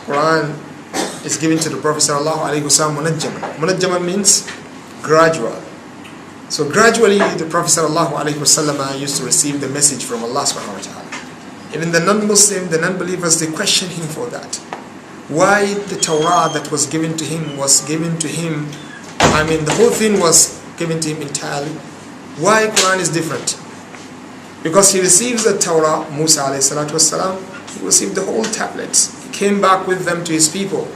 Quran is given to the Prophet sallallahu alaihi wasallam munajjaman. Munajjaman means gradual. So gradually the Prophet sallallahu alaihi wasallam used to receive the message from Allah subhanahu wa ta'ala. Even the non-Muslim, the non-believers, they question him for that. Why the Torah that was given to him the whole thing was given to him entirely. Why Quran is different? Because he receives the Torah, Musa alayhi salatu wasalam, he received the whole tablets. He came back with them to his people.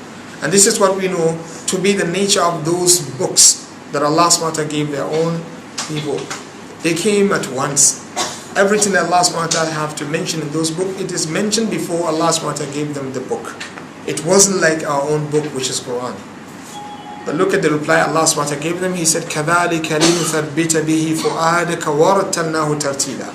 And this is what we know to be the nature of those books that Allah subhanahu wa ta'ala gave their own people. They came at once. Everything that Allah subhanahu wa ta'ala have to mention in those books, it is mentioned before Allah subhanahu wa ta'ala gave them the book. It wasn't like our own book, which is Quran. But look at the reply Allah subhanahu wa ta'ala gave them. He said, كَذَلِكَ لِنُثَبِّتَ بِهِ فُؤَادَكَ وَرَتَّلْنَاهُ تَرْتِيلًا.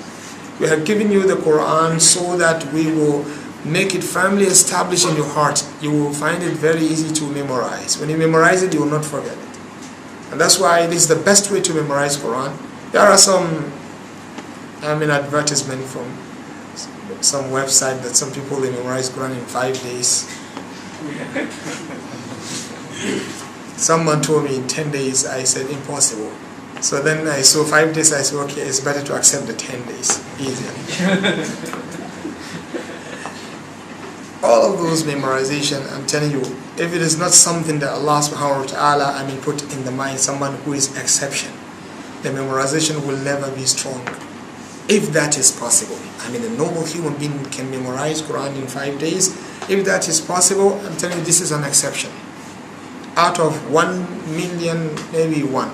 We have given you the Quran so that we will make it firmly established in your heart. You will find it very easy to memorize. When you memorize it, you will not forget it. And that's why it is the best way to memorize Quran. There are some advertisement from some website that some people they memorize Quran in 5 days. Someone told me in 10 days. I said impossible. So then I saw 5 days. I said okay, it's better to accept the 10 days. Easier. All of those memorization, I'm telling you, if it is not something that Allah subhanahu wa ta'ala put in the mind someone who is exception, the memorization will never be strong. If that is possible, a normal human being can memorize Quran in 5 days. If that is possible, I'm telling you, this is an exception. Out of 1 million, maybe one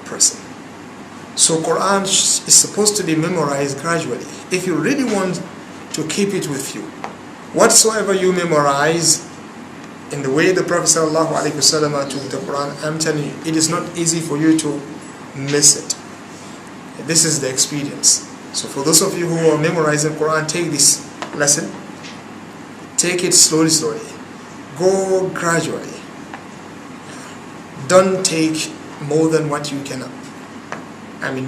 person. So Quran is supposed to be memorized gradually. If you really want to keep it with you, whatsoever you memorize, in the way the Prophet ﷺ took the Quran, I'm telling you, it is not easy for you to miss it. This is the experience. So for those of you who are memorizing Quran, take this lesson. Take it slowly. Go gradually. Don't take more than what you can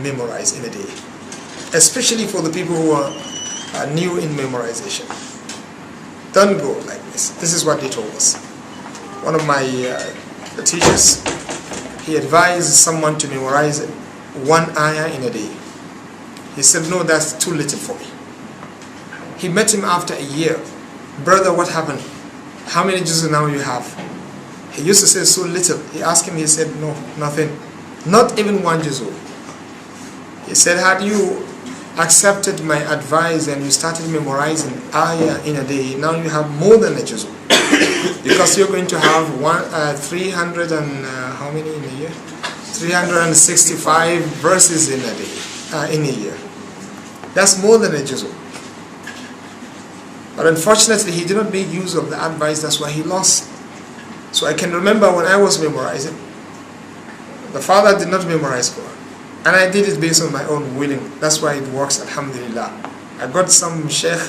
memorize in a day. Especially for the people who are new in memorization. Don't go like this. This is what they told us. One of my teachers, he advised someone to memorize 1 ayah in a day. He said, no, that's too little for me. He met him after a year. Brother, what happened? How many juz now you have? He used to say so little. He asked him, he said, no, nothing. Not even 1 juz. He said, had you accepted my advice and you started memorizing ayah in a day, now you have more than a juz. Because you're going to have 300 and how many in a year? 365 verses in a day, in a year. That's more than a juz. But unfortunately, he did not make use of the advice. That's why he lost. So I can remember when I was memorizing, the father did not memorize Quran. And I did it based on my own willing. That's why it works, alhamdulillah. I got some sheikh.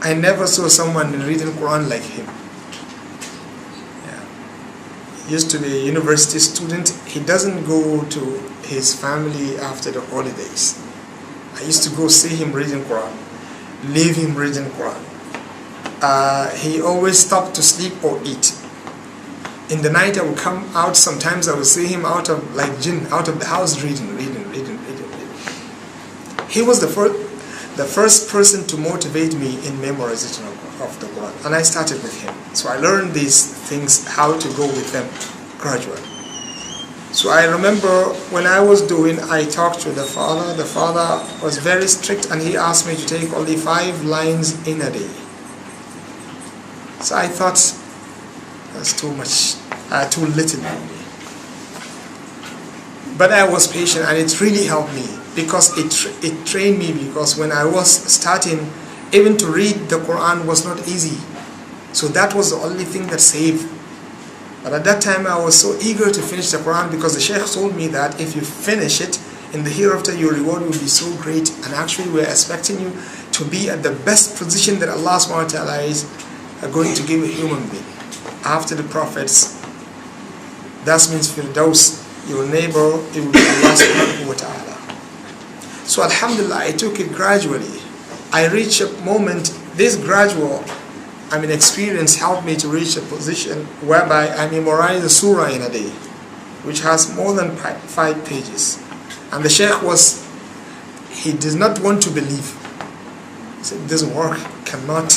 I never saw someone reading Quran like him. He used to be a university student. He doesn't go to his family after the holidays. I used to go see him reading Quran, leave him reading Quran. He always stopped to sleep or eat. In the night I would come out, sometimes I would see him out of jinn, out of the house reading. He was the first person to motivate me in memorization of the Quran. And I started with him. So I learned these things, how to go with them gradually. So I remember when I was I talked to the father. The father was very strict and he asked me to take only 5 lines in a day. So I thought, that's too much, too little for me. But I was patient and it really helped me because it trained me, because when I was starting, even to read the Quran was not easy. So that was the only thing that saved. But at that time I was so eager to finish the Quran because the Shaykh told me that if you finish it, in the hereafter your reward will be so great, and actually we're expecting you to be at the best position that Allah subhanahu wa ta'ala is going to give a human being after the prophets. That means Firdaus, your neighbor, it will be Allah subhanahu wa ta'ala. So alhamdulillah, I took it gradually. I reached a moment, this gradual experience helped me to reach a position whereby I memorize a surah in a day, which has more than 5 pages. And the Sheikh he did not want to believe. He said, it doesn't work, cannot.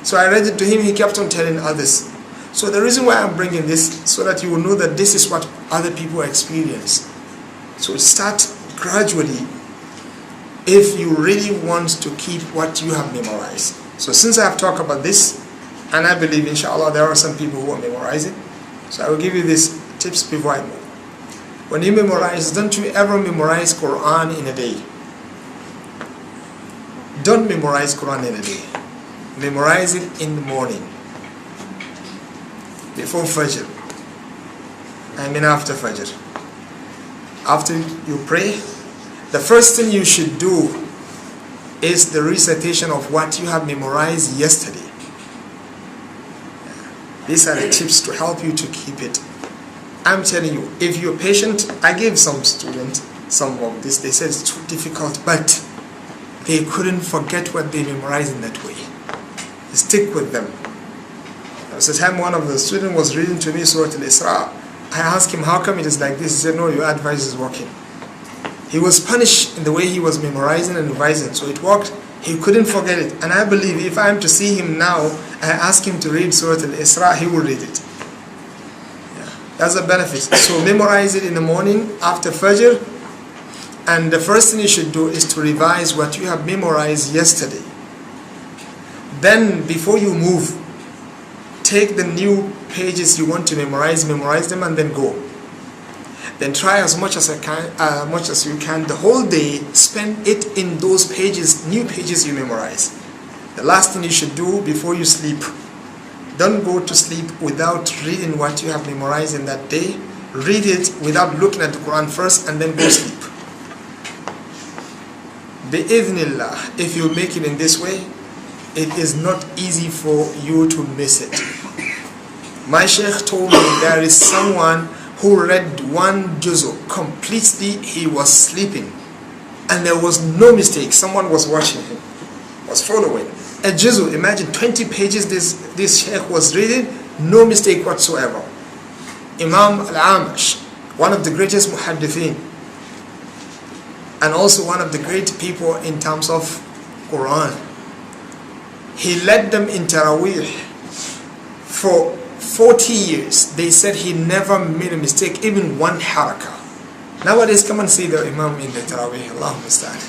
So I read it to him, he kept on telling others. So the reason why I'm bringing this, so that you will know that this is what other people experience. So start gradually if you really want to keep what you have memorized. So since I have talked about this, and I believe inshallah there are some people who are memorizing, so I will give you these tips before I move. When you memorize, don't you ever memorize Quran in a day. Don't memorize Quran in a day. Memorize it in the morning, before Fajr, after Fajr. After you pray, the first thing you should do is the recitation of what you have memorized yesterday. These are the tips to help you to keep it. I'm telling you, if you're patient, I gave some students some of this, they said it's too difficult, but they couldn't forget what they memorized in that way. Stick with them. There was a time one of the students was reading to me Surah Al-Isra. I asked him, how come it is like this? He said, no, your advice is working. He was punished in the way he was memorizing and revising, so it worked. He couldn't forget it. And I believe if I am to see him now, I ask him to read Surah Al-Isra, he will read it. Yeah. That's a benefit. So memorize it in the morning after Fajr. And the first thing you should do is to revise what you have memorized yesterday. Then before you move, take the new pages you want to memorize them, and then go. Then try as much as you can the whole day, spend it in those pages, new pages you memorize. The last thing you should do before you sleep, don't go to sleep without reading what you have memorized in that day. Read it without looking at the Quran first, and then go sleep. Bi-idhnillah, if you make it in this way, it is not easy for you to miss it. My Sheikh told me there is someone who read one juzu completely, he was sleeping, and there was no mistake. Someone was watching him, was following. A juzu, imagine 20 pages this Sheikh was reading, no mistake whatsoever. Imam Al-Amash, one of the greatest muhaddithin, and also one of the great people in terms of Quran. He led them in Taraweeh for 40 years. They said he never made a mistake, even one harakah. Nowadays, come and see the Imam in the Taraweeh. Allah musta'an.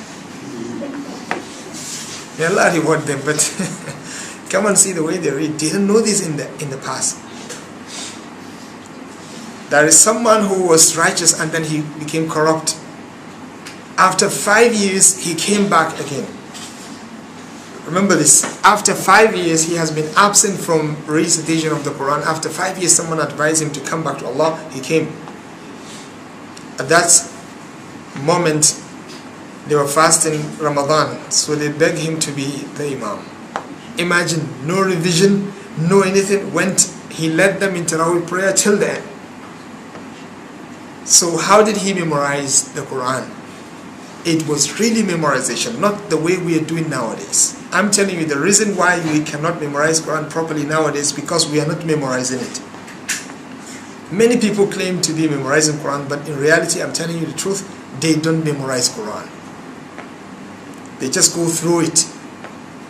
May Allah reward them, but come and see the way they read. They didn't know this in the past. There is someone who was righteous and then he became corrupt. After 5 years, he came back again. Remember this, after 5 years, he has been absent from recitation of the Quran. After 5 years, someone advised him to come back to Allah. He came. At that moment, they were fasting Ramadan, so they begged him to be the Imam. Imagine, no revision, no anything, he led them in Tarawih prayer till the end. So how did he memorize the Quran? It was really memorization, not the way we are doing nowadays. I'm telling you, the reason why we cannot memorize Quran properly nowadays is because we are not memorizing it. Many people claim to be memorizing Quran, but in reality, I'm telling you the truth, they don't memorize Quran. They just go through it.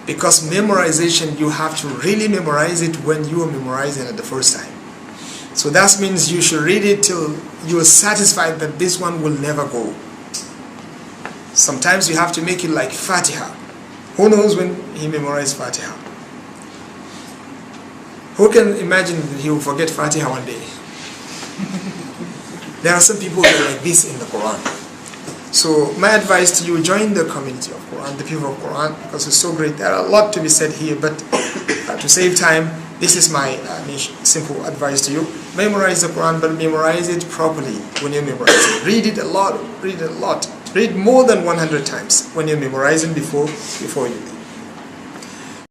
Because memorization, you have to really memorize it when you are memorizing it the first time. So that means you should read it till you are satisfied that this one will never go. Sometimes you have to make it like Fatiha. Who knows when he memorized Fatiha? Who can imagine that he will forget Fatiha one day? There are some people who are like this in the Quran. So my advice to you, join the community of Quran, the people of Quran, because it's so great. There are a lot to be said here, but to save time, this is my simple advice to you. Memorize the Quran, but memorize it properly when you memorize it. Read it a lot, read it a lot. Read more than 100 times when you're memorizing before you leave.